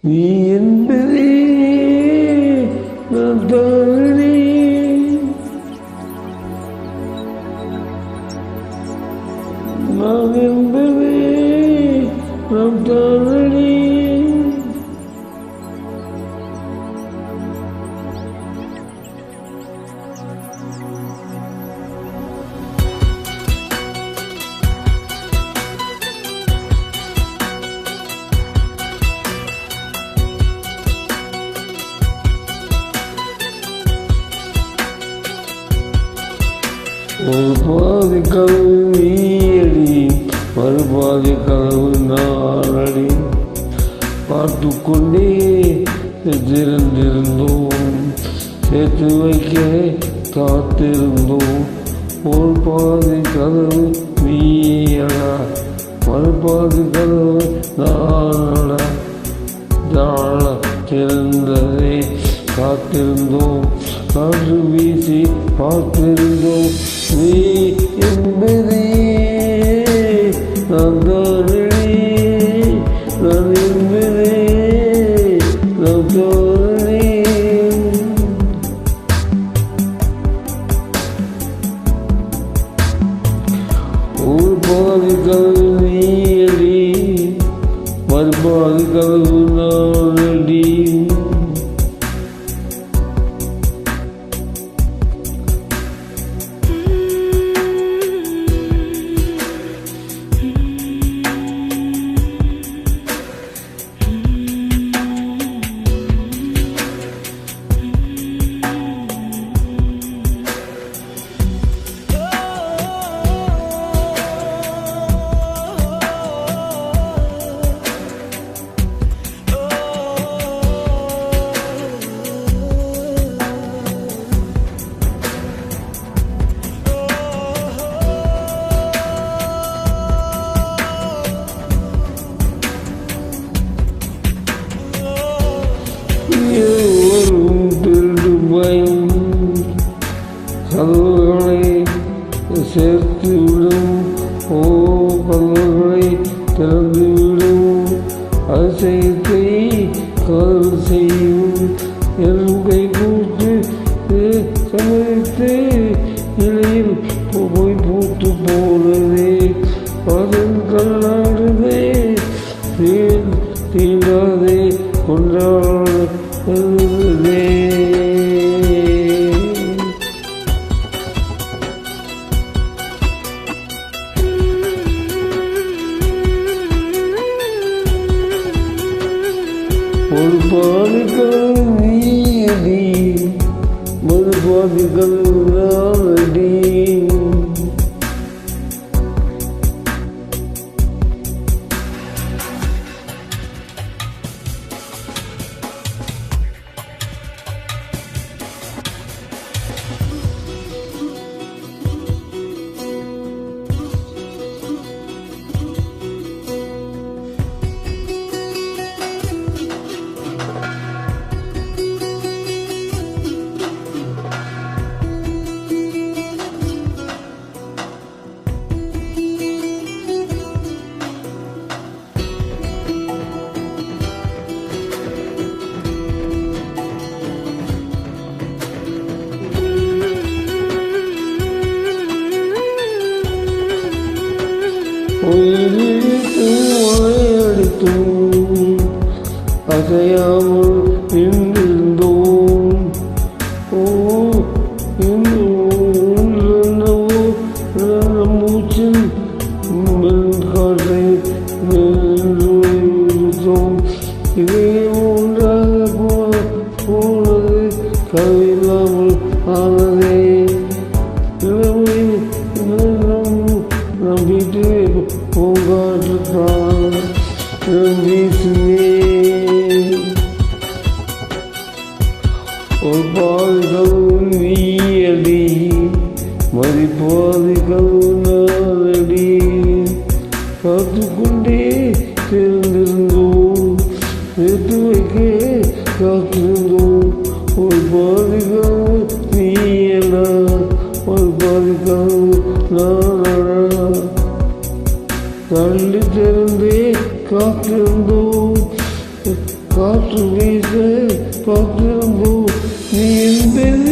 நீ என்பதே நான் தானே. நான் என்பதே நான் தானே. ஒரு பாதி கதவு நீயடி, மறுபாதி கதவு நானடி. பார்த்து கொண்டே திறந்திருந்தோம், சேர்த்து வைக்க காத்திருந்தோம். ஒரு பாதி கதவு நீயடா, மறுபாதி கதவு நானடா. தாழ திறந்ததை காத்திருந்தோம், காற்று வீசி பார்த்திருந்தோம். நீ என்பதே நான் தானடி, நான் என்பதே நான் தானடி. ஒரு பாதி கதவு நீயடி, மறுபாதி கதவு நானடி. கதவுகளை சேர்த்துவிடும், ஓ கதவுகளை திறந்துவிடும். அதிசயத்தை காதல் செய்யும் என் கை கூட்டு சமயத்து இலையில் போய் பூத்து போனதே. அதன் கண்ணாடுதே தீண்டாதே கொண்டாடுதே. ஒரு பாதி கதவு நீயடி, மறுபாதி கதவு நானடி. உயிரிழித்து மழையடித்தும் அசையாமல் நின்றிருந்தோம். மூச்சில் காற்றை நின்றோம். இதே ஒன்றாக போனது கவில்லாமல் ஆனதே. இளமை நம்பிட்டு பூங்காற்றுத்தான் வீசுமே. ஒரு பாதி கதவு நீயடி, மறுபாதி கதவு நானடி. பார்த்துக்கொண்டே திறந்திருந்தோம், சேர்த்து வைக்க காத்திருந்தோம். ஒரு பாதி கதவு நீயடா, மறுபாதி கதவு நானடா. தள்ளி திறந்தே காத்திருந்தோம், காற்று வீச பார்த்திருந்தோம் நீ என் பேர்